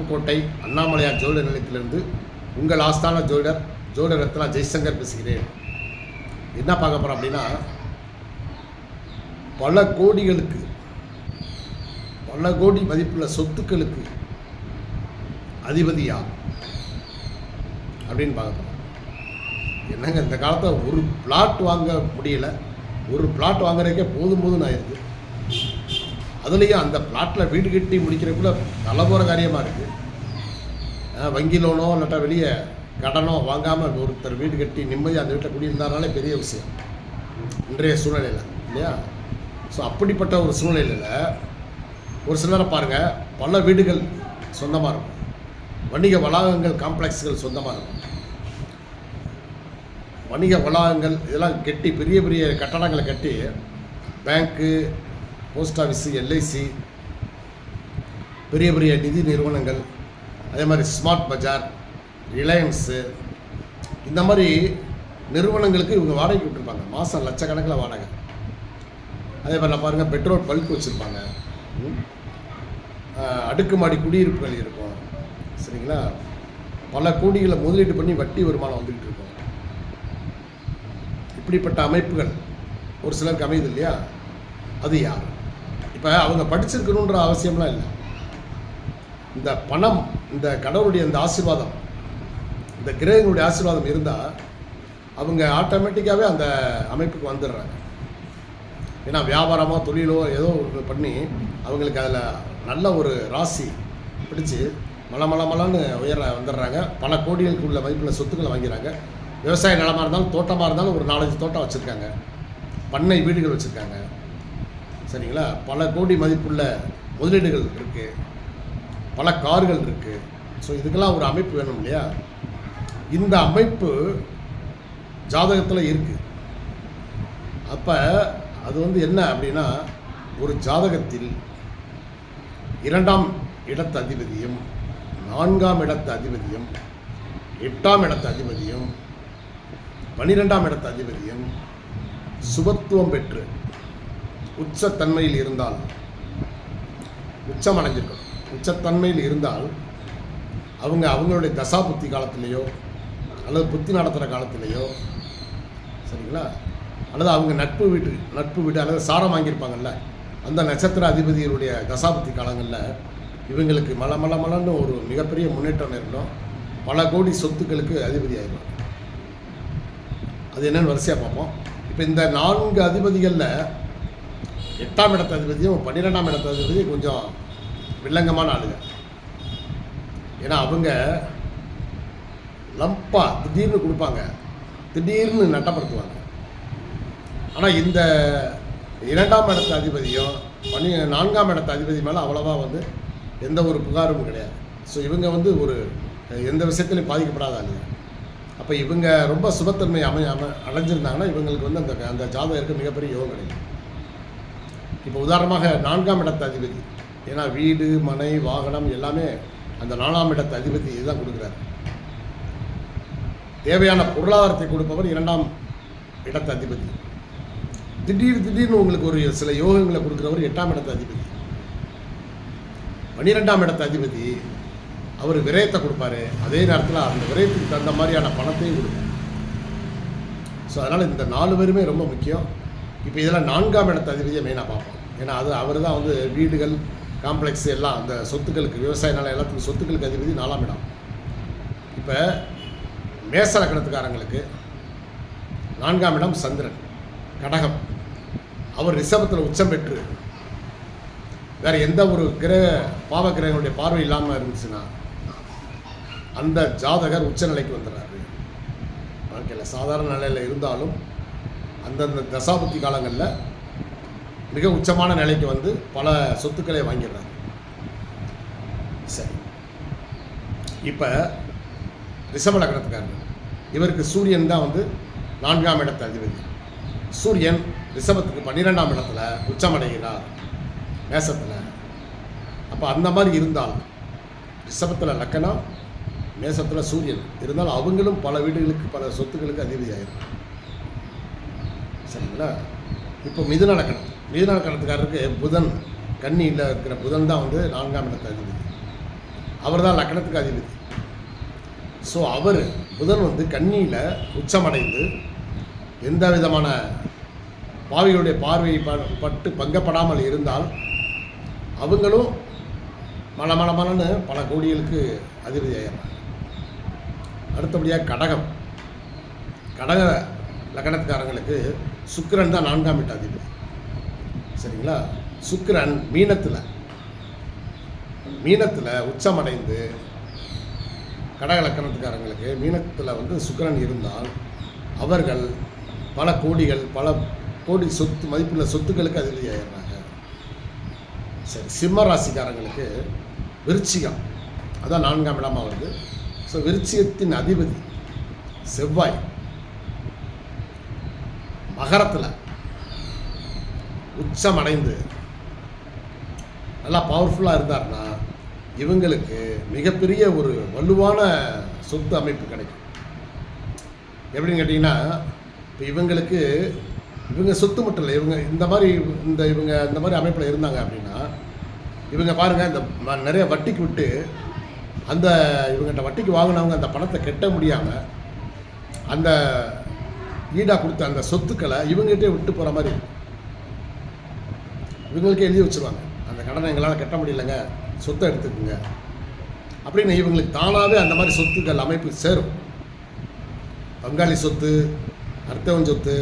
புதுக்கோட்டை அண்ணாமலையார் ஜோதிட நிலையத்திலிருந்து உங்கள் ஆஸ்தான ஜோதிடர் ரத்னா ஜெய்சங்கர் பேசுகிறேன். என்ன பார்க்க போகிறோம் அப்படின்னா, பல கோடி மதிப்புள்ள சொத்துக்களுக்கு அதிபதி யார் அப்படின்னு பார்க்க போகிறோம். என்னங்க, இந்த காலத்தில் ஒரு பிளாட் வாங்க முடியல, ஒரு பிளாட் வாங்குறதுக்கே போதும் ஆயிடுது. அதுலேயும் அந்த பிளாட்டில் வீடு கட்டி முடிக்கிறதுக்குள்ள தலைமுறை காரியமாக இருக்குது. வங்கி லோனோ இல்லாட்டா வெளியே கடனோ வாங்காமல் ஒருத்தர் வீடு கட்டி நிம்மதி அந்த வீட்டில் குடியிருந்தாலே பெரிய விஷயம் இன்றைய சூழ்நிலையில், இல்லையா? ஸோ அப்படிப்பட்ட ஒரு சூழ்நிலையில் ஒரு சிலரை பாருங்கள், பல வீடுகள் சொந்தமாக இருக்கும், வணிக வளாகங்கள் காம்ப்ளெக்ஸ்கள் சொந்தமாக இருக்கும். வணிக வளாகங்கள் இதெல்லாம் கட்டி பெரிய பெரிய கட்டடங்களை கட்டி பேங்க்கு, போஸ்ட் ஆஃபீஸு, எல்ஐசி, பெரிய பெரிய நிதி நிறுவனங்கள், அதே மாதிரி ஸ்மார்ட் பஜார், ரிலையன்ஸு, இந்த மாதிரி நிறுவனங்களுக்கு இவங்க வாடகைக்கு விட்டுருப்பாங்க. மாதம் லட்சக்கணக்கில் வாடகை. அதே மாதிரிலாம் பாருங்கள், பெட்ரோல் பல்க் வச்சுருப்பாங்க, அடுக்குமாடி குடியிருப்புகள் இருக்கும், சரிங்களா? பல கோடிகளை முதலீடு பண்ணி வட்டி வருமானம் வந்துக்கிட்டு இருக்கும். இப்படிப்பட்ட அமைப்புகள் ஒரு சிலருக்கு அமையுது, இல்லையா? அது யார்? இப்போ அவங்க படிச்சிருக்கணுன்ற அவசியம்லாம் இல்லை. இந்த பணம், இந்த கடவுளுடைய இந்த ஆசீர்வாதம், இந்த கிரகங்களுடைய ஆசீர்வாதம் இருந்தால் அவங்க ஆட்டோமேட்டிக்காகவே அந்த அமைப்புக்கு வந்துடுறாங்க. ஏன்னா வியாபாரமோ தொழிலோ ஏதோ ஒன்று பண்ணி அவங்களுக்கு அதில் நல்ல ஒரு ராசி பிடிச்சி மலன்னு உயர வந்துடுறாங்க. பல கோடிகளுக்கு உள்ள மதிப்புள்ள சொத்துக்களை வாங்கிறாங்க. விவசாய நிலமாக இருந்தாலும் தோட்டமாக இருந்தாலும் ஒரு 4-5 தோட்டம் வச்சுருக்காங்க, பண்ணை வீடுகள் வச்சுருக்காங்க, சரிங்களா? பல கோடி மதிப்புள்ள முதலீடுகள் இருக்குது, பல கார்கள் இருக்குது. ஸோ இதுக்கெல்லாம் ஒரு அமைப்பு வேணும், இல்லையா? இந்த அமைப்பு ஜாதகத்தில் இருக்குது. அப்போ அது என்ன அப்படின்னா, ஒரு ஜாதகத்தில் 2ஆம் இடத்து அதிபதியும் 4ஆம் இடத்து அதிபதியும் 8ஆம் இடத்து அதிபதியும் 12ஆம் இடத்து அதிபதியும் சுபத்துவம் பெற்று உச்சத்தன்மையில் இருந்தால், உச்சமடைஞ்சிருக்கும், உச்சத்தன்மையில் இருந்தால் அவங்களுடைய தசா புத்தி காலத்திலேயோ அல்லது புத்தி நடத்துகிற காலத்திலேயோ, சரிங்களா, அல்லது அவங்க நட்பு வீட்டு அல்லது சாரம் வாங்கியிருப்பாங்கல்ல, அந்த நட்சத்திர அதிபதிகளுடைய தசாபுத்தி காலங்களில் இவங்களுக்கு மலன்னு ஒரு மிகப்பெரிய முன்னேற்றம் நேரிடும். பல கோடி சொத்துக்களுக்கு அதிபதி ஆகிடும். அது என்னென்னு வரிசையாக பார்ப்போம். இப்போ இந்த 4 அதிபதிகளில் 8ஆம் இடத்து அதிபதியும் 12ஆம் இடத்து அதிபதியும் கொஞ்சம் வில்லங்கமான ஆளுங்க. ஏன்னா அவங்க லம்பாக திடீர்னு கொடுப்பாங்க, திடீர்னு நட்டப்படுத்துவாங்க. ஆனால் இந்த 2ஆம் இடத்து அதிபதியும் 4ஆம் இடத்து அதிபதி மேலே அவ்வளோவா எந்த ஒரு புகாரும் கிடையாது. ஸோ இவங்க ஒரு எந்த விஷயத்துலையும் பாதிக்கப்படாத ஆளுங்க. அப்போ இவங்க ரொம்ப சுபத்தன்மை அடைஞ்சிருந்தாங்கன்னா இவங்களுக்கு அந்த ஜாதகருக்கு மிகப்பெரிய யோகம் கிடைக்கும். இப்போ உதாரணமாக 4ஆம் இடத்து அதிபதி, ஏன்னா வீடு மனை வாகனம் எல்லாமே அந்த 4ஆம் இடத்து அதிபதி இதுதான் கொடுக்குறாரு. தேவையான பொருளாதாரத்தை கொடுப்பவர் 2ஆம் இடத்து அதிபதி. திடீர்னு உங்களுக்கு ஒரு சில யோகங்களை கொடுக்குறவர் 8ஆம் இடத்து அதிபதி. 12ஆம் இடத்து அதிபதி அவர் விரயத்தை கொடுப்பாரு, அதே நேரத்தில் அந்த விரயத்துக்கு தகுந்த மாதிரியான பணத்தையும் கொடுப்பார். ஸோ அதனால் இந்த 4 பேருமே ரொம்ப முக்கியம். இப்போ இதெல்லாம் 4ஆம் இடத்து அதிபதியை மெயினாக பார்ப்போம். ஏன்னா அவர் தான் வீடுகள் காம்ப்ளெக்ஸ் எல்லாம் அந்த சொத்துக்களுக்கு, விவசாய நிலம் எல்லாத்துக்கும் சொத்துக்களுக்கு அதிபதி 4ஆம் இடம். இப்போ மேச லக்னத்துக்காரங்களுக்கு 4ஆம் இடம் சந்திரன், கடகம். அவர் ரிஷபத்தில் உச்சம் பெற்று வேறு எந்த ஒரு பாவ கிரகங்களுடைய பார்வை இல்லாமல் இருந்துச்சுன்னா அந்த ஜாதகர் உச்ச நிலைக்கு வந்துடுறாரு. வாழ்க்கையில் சாதாரண நிலையில் இருந்தாலும் அந்தந்த தசாபுத்தி காலங்களில் மிக உச்சமான நிலைக்கு பல சொத்துக்களை வாங்கிடுறாரு. சரி, இப்போ ரிஷப லக்னத்துக்காரங்க, இவருக்கு சூரியன் தான் 4ஆம் இடத்து அதிபதி. சூரியன் ரிஷபத்துக்கு 12ஆம் இடத்துல உச்சமடைகிறார் மேசத்தில். அப்போ அந்த மாதிரி இருந்தால் ரிஷபத்தில் லக்கணம், மேசத்தில் சூரியன் இருந்தால் அவங்களும் பல வீடுகளுக்கு பல சொத்துக்களுக்கு அதிபதி ஆகிடும். சரிங்களா? இப்போ மிதுன லக்கணத்துக்காரருக்கு புதன், கன்னியில் இருக்கிற புதன் தான் 4ஆம் இடத்து அதிபதி. அவர் தான் லக்னத்துக்கு அதிபதி. ஸோ அவர் புதன் வந்து கன்னியில் உச்சமடைந்து எந்த விதமான பாவிகளுடைய பார்வையை பட்டு பங்கப்படாமல் இருந்தால் அவங்களும் மலன்னு பல கோடிகளுக்கு அதிபதி ஆகிறாங்க. அடுத்தபடியாக கடக லக்னத்துக்காரங்களுக்கு சுக்கிரன் தான் 4ஆம் வீட்டு அதிபதி. சரிங்களா? சுக்கிரன் மீனத்தில் உச்சமடைந்து கடக லக்கணத்துக்காரங்களுக்கு மீனத்தில் வந்து சுக்கிரன் இருந்தால் அவர்கள் பல கோடி சொத்து மதிப்புள்ள சொத்துக்களுக்கு அதிபதி ஆயிடுறாங்க. சரி, சிம்ம ராசிக்காரங்களுக்கு விருச்சிகம் அதான் 4ஆம் இடமாக வருது. ஸோ விருச்சிகத்தின் அதிபதி செவ்வாய் மகரத்தில் உச்சமடைந்து நல்லா பவர்ஃபுல்லாக இருந்தார்னா இவங்களுக்கு மிகப்பெரிய ஒரு வலுவான சொத்து அமைப்பு கிடைக்கும். எப்படின்னு கேட்டிங்கன்னா, இப்போ இவங்க சொத்து மட்டும் இல்லை, இவங்க இந்த மாதிரி அமைப்பில் இருந்தாங்க அப்படின்னா இவங்க பாருங்கள், இந்த நிறைய வட்டிக்கு விட்டு இவங்ககிட்ட வட்டிக்கு வாங்கினவங்க அந்த பணத்தை கட்ட முடியாமல் அந்த ஈடாக கொடுத்த அந்த சொத்துக்களை இவங்ககிட்டே விட்டு போகிற மாதிரி இவங்களுக்கே எழுதி வச்சுருவாங்க. அந்த கடனை எங்களால் கட்ட முடியலைங்க, சொத்தை எடுத்துக்குங்க அப்படின்னு இவங்களுக்கு தானாகவே அந்த மாதிரி சொத்துக்கள் அமைப்பு சேரும். பங்காளி சொத்து, அர்த்தவன் சொத்து,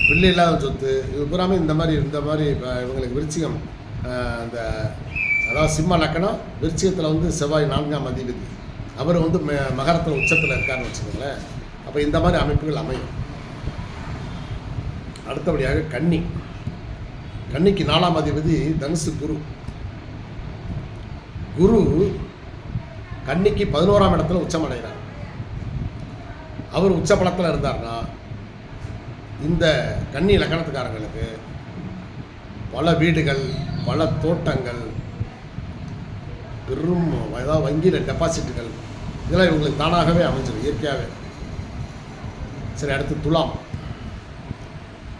பிள்ளை இல்லாத சொத்து, இது பூராமே இந்த மாதிரி இவங்களுக்கு விருச்சிகம் அதாவது சிம்ம லக்கணம். விருச்சிகத்தில் வந்து செவ்வாய் 4ஆம் அதிபதி, அவர் வந்து மகரத்தில் உச்சத்தில் இருக்காருன்னு வச்சுக்கோங்களேன். அப்போ இந்த மாதிரி அமைப்புகள் அமையும். அடுத்தபடியாக கன்னிக்கு 4ஆம் அதிபதி தனுசு குரு கன்னிக்கு 11ஆம் இடத்துல உச்சமடைகிறார். அவர் உச்ச பலத்தில் இருந்தார்னா இந்த கன்னி லக்கணத்துக்காரங்களுக்கு பல வீடுகள், பல தோட்டங்கள், பெரும் ஏதாவது வங்கியில் டெபாசிட்டுகள், இதெல்லாம் இவங்களுக்கு தானாகவே அமைஞ்சிடும் இயற்கையாகவே. சரி, அடுத்து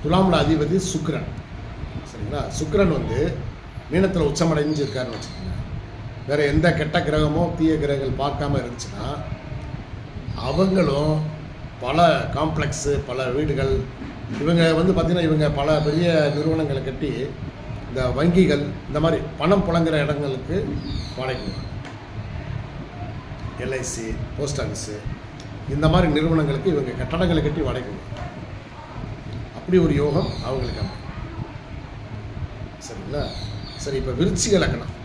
துலாமில் அதிபதி சுக்கிரன். சரிங்களா? சுக்கிரன் வந்து மீனத்தில் உச்சமடைஞ்சு இருக்காருன்னு வச்சுக்கோங்க. வேறு எந்த கெட்ட கிரகமோ தீய கிரகங்கள் பார்க்காம இருந்துச்சுன்னா அவங்களும் பல காம்ப்ளெக்ஸு, பல வீடுகள், இவங்க வந்து பார்த்திங்கன்னா இவங்க பல பெரிய நிறுவனங்களை கட்டி இந்த வங்கிகள், இந்த மாதிரி பணம் புழங்குற இடங்களுக்கு வாடகை, எல்ஐசி, போஸ்ட் ஆஃபீஸு, இந்த மாதிரி நிறுவனங்களுக்கு இவங்க கட்டடங்களை கட்டி வாடகை. அப்படி ஒரு யோகம் அவங்களுக்கு அமையும். சரிங்களா? சரி, இப்போ விருச்சிக லக்கணம்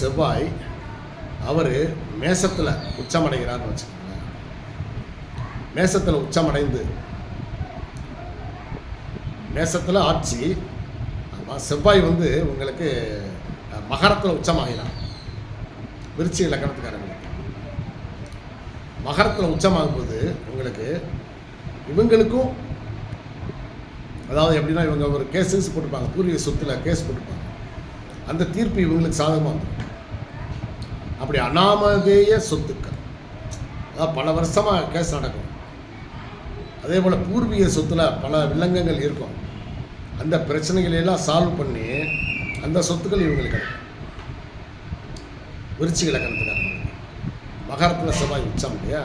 செவ்வாய் அவர் மேசத்தில் உச்சமடைகிறார்னு வச்சுக்கோங்களேன். மேசத்தில் உச்சமடைந்து மேசத்தில் ஆட்சி. செவ்வாய் வந்து உங்களுக்கு மகரத்தில் உச்சமாகிறார். விருச்சிக லக்கணத்துக்காரங்களுக்கு மகரத்தில் உச்சமாகும்போது இவங்களுக்கும் அதாவது எப்படின்னா இவங்க ஒரு கேஸஸ் போட்டிருப்பாங்க, பூர்வீக சொத்தில் கேஸ் போட்டிருப்பாங்க. அந்த தீர்ப்பு இவங்களுக்கு சாதகமாக வந்துடும். அப்படி அனாமதேய சொத்துக்கள், அதாவது பல வருஷமாக கேஸ் நடக்கும். அதே போல் பூர்வீக சொத்தில் பல வில்லங்கங்கள் இருக்கும். அந்த பிரச்சனைகளெல்லாம் சால்வ் பண்ணி அந்த சொத்துக்கள் இவங்களுக்கு கிடைக்கும். விருச்சிக லக்கணத்துக்காரங்க மகரத்தில் செவ்வாய் உச்சம் இல்லையா?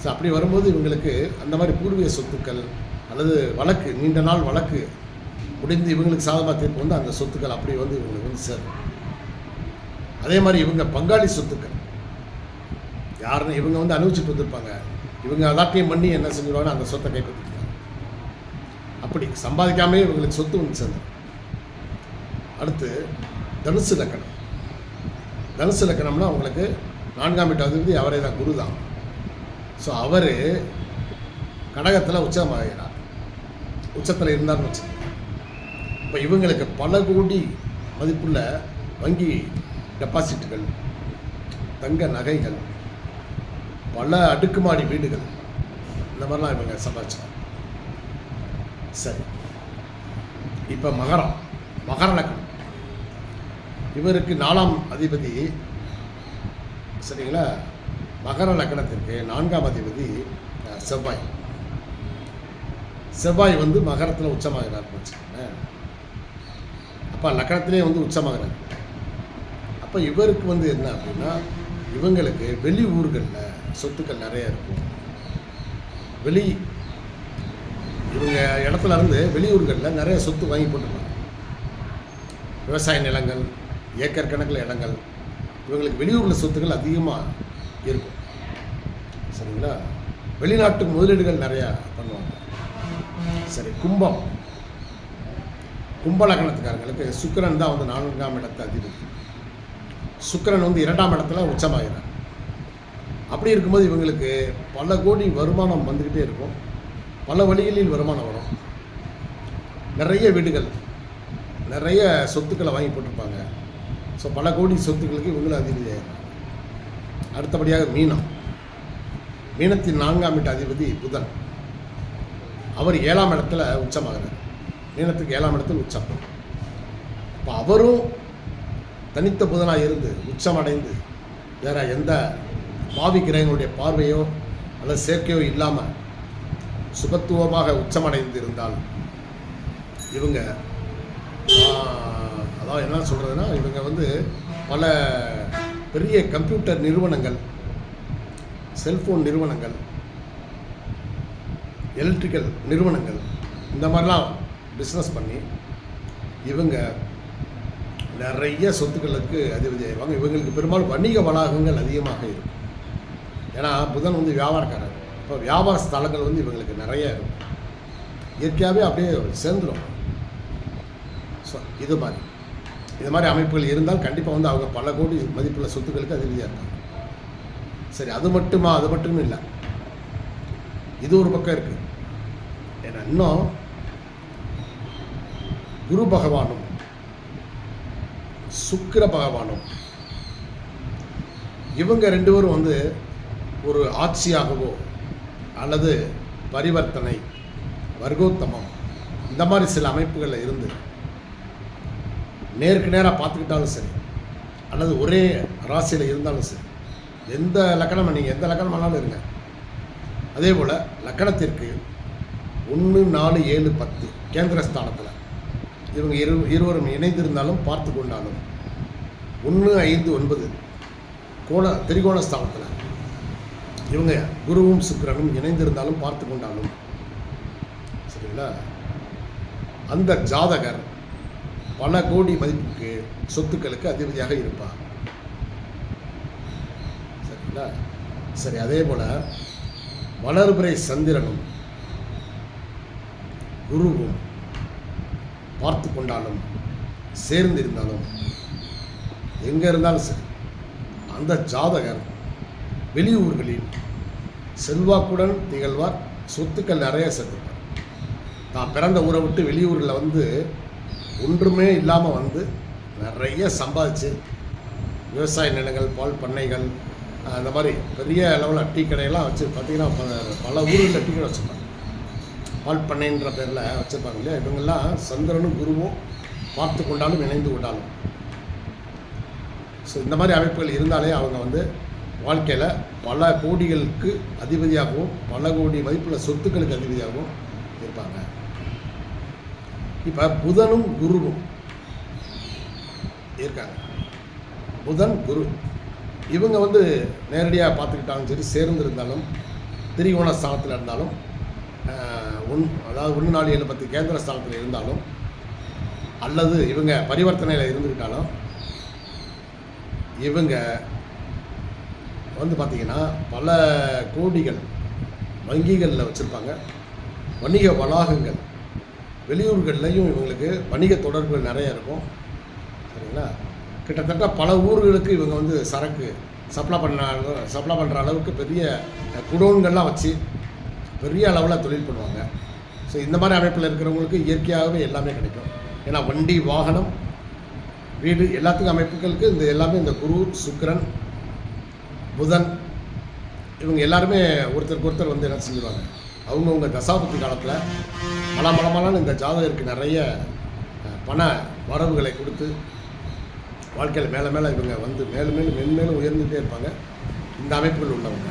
ஸோ அப்படி வரும்போது இவங்களுக்கு அந்த மாதிரி பூர்வீக சொத்துக்கள் அல்லது வழக்கு, நீண்ட நாள் வழக்கு முடிந்து இவங்களுக்கு சாதகமாக தீர்ப்பு வந்து அந்த சொத்துக்கள் அப்படி வந்து இவங்களுக்கு வந்து சேரும். அதே மாதிரி இவங்க பங்காளி சொத்துக்கள் யாருன்னு இவங்க வந்து அனுபவிச்சுட்டு வந்திருப்பாங்க. இவங்க அதாட்டியம் பண்ணி என்ன செஞ்சுருவாங்க, அந்த சொத்தை கைப்பற்றிருக்காங்க. அப்படி சம்பாதிக்காமே இவங்களுக்கு சொத்து வந்து சேர்ந்தோம். அடுத்து தனுசு லக்கணம்னா அவங்களுக்கு 4ஆம் வீட்டு அதிபதி அவரே தான், குரு தான். ஸோ அவர் கடகத்தில் உச்சமாகிறார். உச்சத்தில் இருந்தார்னு வச்சுக்கோங்க. இப்போ இவங்களுக்கு பல கோடி மதிப்புள்ள வங்கி டெபாசிட்டுகள், தங்க நகைகள், பல அடுக்குமாடி வீடுகள், இந்த மாதிரிலாம் இவங்க சம்பாதிச்சாங்க. சரி, இப்போ மகர லக்னம் இவருக்கு 4ஆம் அதிபதி. சரிங்களா? மகர லக்கணத்திற்கு 4ஆம் அதிபதி செவ்வாய் வந்து மகரத்தில் உச்சமாகிறார்னு வச்சுக்கோங்க. அப்போ லக்கணத்திலே வந்து உச்சமாகிறார். அப்போ இவருக்கு வந்து என்ன அப்படின்னா, இவங்களுக்கு வெளி ஊர்களில் சொத்துக்கள் நிறைய இருக்கும். இவங்க இடத்துல இருந்து வெளியூர்களில் நிறைய சொத்து வாங்கி போட்டுருப்பாங்க. விவசாய நிலங்கள், ஏக்கர் கணக்கில் இடங்கள், இவங்களுக்கு வெளியூரில் சொத்துக்கள் அதிகமாக இருக்கும். சரிங்களா? வெளிநாட்டு முதலீடுகள் நிறையா பண்ணுவாங்க. சரி, கும்ப லக்னத்துக்காரங்களுக்கு சுக்கிரன் தான் வந்து 4ஆம் இடத்தை அதிபதி. சுக்கிரன் வந்து 2ஆம் இடத்துல உச்சமாகிறார். அப்படி இருக்கும்போது இவங்களுக்கு பல கோடி வருமானம் வந்துக்கிட்டே இருக்கும். பல வழிகளில் வருமானம் வரும். நிறைய வீடுகள், நிறைய சொத்துக்களை வாங்கி போட்டிருப்பாங்க. ஸோ பல கோடி சொத்துக்களுக்கு இவங்களும் அதிபதி ஆகிறாங்க. அடுத்தபடியாக மீனத்தின் 4ஆம் வீட்டு அதிபதி புதன். அவர் 7ஆம் இடத்துல உச்சமாகிறார். மீனத்துக்கு 7ஆம் இடத்தில் உச்சம். இப்போ அவரும் தனித்த புதனாக இருந்து உச்சமடைந்து வேற எந்த பாவி கிரகங்களுடைய பார்வையோ அல்லது சேர்க்கையோ இல்லாமல் சுபத்துவமாக உச்சமடைந்து இருந்தால் இவங்க அதாவது என்ன சொல்கிறதுனா, இவங்க வந்து பல பெரிய கம்ப்யூட்டர் நிறுவனங்கள், செல்ஃபோன் நிறுவனங்கள், எலக்ட்ரிக்கல் நிறுவனங்கள், இந்த மாதிரிலாம் பிஸ்னஸ் பண்ணி இவங்க நிறைய சொத்துக்களுக்கு அதிபதி ஆயிடுவாங்க. இவங்களுக்கு பெரும்பாலும் வணிக வளாகங்கள் அதிகமாக இருக்கும். ஏன்னா புதன் வந்து வியாபாரக்காரர். இப்போ வியாபார ஸ்தலங்கள் வந்து இவங்களுக்கு நிறைய இருக்கும். இயற்கையாகவே அப்படியே சேர்ந்துடும். ஸோ இது மாதிரி அமைப்புகள் இருந்தால் கண்டிப்பாக வந்து அவங்க பல கோடி மதிப்புள்ள சொத்துக்களுக்கு அதிபதியாக இருப்பாங்க. சரி, அது மட்டும் இல்லை, இது ஒரு பக்கம் இருக்குது. ஏன்னா இன்னும் குரு பகவானும் சுக்கிர பகவானும் இவங்க 2 பேரும் வந்து ஒரு ஆட்சியாகவோ அல்லது பரிவர்த்தனை, வர்க்கோத்தமம், இந்த மாதிரி சில அமைப்புகளில் இருந்து நேருக்கு நேராக பார்த்துக்கிட்டாலும் சரி, அல்லது ஒரே ராசியில் இருந்தாலும் சரி, எந்த லக்கணம் நீங்கள் எந்த லக்கணம் ஆனாலும் இருங்க. அதே போல் லக்கணத்திற்கு 1, 4, 7, 10 கேந்திரஸ்தானத்தில் இவங்க இருவரும் இணைந்திருந்தாலும் பார்த்து கொண்டாலும் 1, 5, 9 திரிகோண ஸ்தானத்தில் இவங்க குருவும் சுக்கிரனும் இணைந்திருந்தாலும் பார்த்து கொண்டாலும் சரிங்களா, அந்த ஜாதகர் பல கோடி மதிப்புக்கு சொத்துக்களுக்கு அதிபதியாக இருப்பார். சரிங்களா? சரி, அதே போல் வளர்பிறை சந்திரனும் குருவும் பார்த்து கொண்டாலும் சேர்ந்து இருந்தாலும் எங்கே இருந்தாலும் சரி, அந்த ஜாதகர் வெளியூர்களில் செல்வாக்குடன் திகழ்வார். சொத்துக்கள் நிறைய சேர்த்துப்பார். தான் பிறந்த ஊரை விட்டு வெளியூரில் வந்து ஒன்றுமே இல்லாமல் வந்து நிறைய சம்பாதிச்சு விவசாய நிலங்கள், பால் பண்ணைகள், அந்த மாதிரி பெரிய லெவலில் டீ கடையெல்லாம் வச்சு பார்த்திங்கன்னா பல ஊர்களில் டீ கடை வச்சுருப்பாங்க. பால் பண்ணைன்ற பேரில் வச்சுருப்பாங்க இல்லையா. இவங்கெல்லாம் சந்திரனும் குருவும் பார்த்து கொண்டாலும் இணைந்து கொண்டாலும். ஸோ இந்த மாதிரி அமைப்புகள் இருந்தாலே அவங்க வந்து வாழ்க்கையில் பல கோடிகளுக்கு அதிபதியாகவும் பல கோடி மதிப்புள்ள சொத்துக்களுக்கு அதிபதியாகவும் இருப்பாங்க. இப்போ புதனும் குருவும் இருக்காங்க. புதன் குரு இவங்க வந்து நேரடியாக பார்த்துக்கிட்டாலும் சரி, சேர்ந்து இருந்தாலும், திரிகோண ஸ்தானத்தில் இருந்தாலும், அதாவது 1, 4, 7, 10 கேந்திர ஸ்தானத்தில் இருந்தாலும், அல்லது இவங்க பரிவர்த்தனையில் இருந்துக்கிட்டாலும், இவங்க வந்து பார்த்திங்கன்னா பல கோடிகள் வங்கிகளில் வச்சுருப்பாங்க. வணிக வளாகங்கள், வெளியூர்கள்லையும் இவங்களுக்கு வணிக தொடர்புகள் நிறைய இருக்கும். சரிங்களா? கிட்டத்தட்ட பல ஊர்களுக்கு இவங்க வந்து சரக்கு சப்ளை பண்ணுற அளவுக்கு பெரிய குடோன்கள்லாம் வச்சு பெரிய அளவில் தொழில் பண்ணுவாங்க. ஸோ இந்த மாதிரி அமைப்பில் இருக்கிறவங்களுக்கு இயற்கையாகவே எல்லாமே கிடைக்கும். ஏன்னா வண்டி, வாகனம், வீடு எல்லாத்துக்கும் அமைப்புகளுக்கு இந்த எல்லாமே இந்த குரு, சுக்கிரன், புதன் இவங்க எல்லாருமே ஒருத்தருக்கு ஒருத்தர் வந்து என்ன செஞ்சுருவாங்க, அவங்கவுங்க தசாபுத்தி காலத்தில் மலமலமான இந்த ஜாதகருக்கு நிறைய பண வரவுகளை கொடுத்து வாழ்க்கையில் மேலே இவங்க வந்து மேலும் உயர்ந்துகிட்டே இருப்பாங்க இந்த அமைப்புகள் உள்ளவங்க.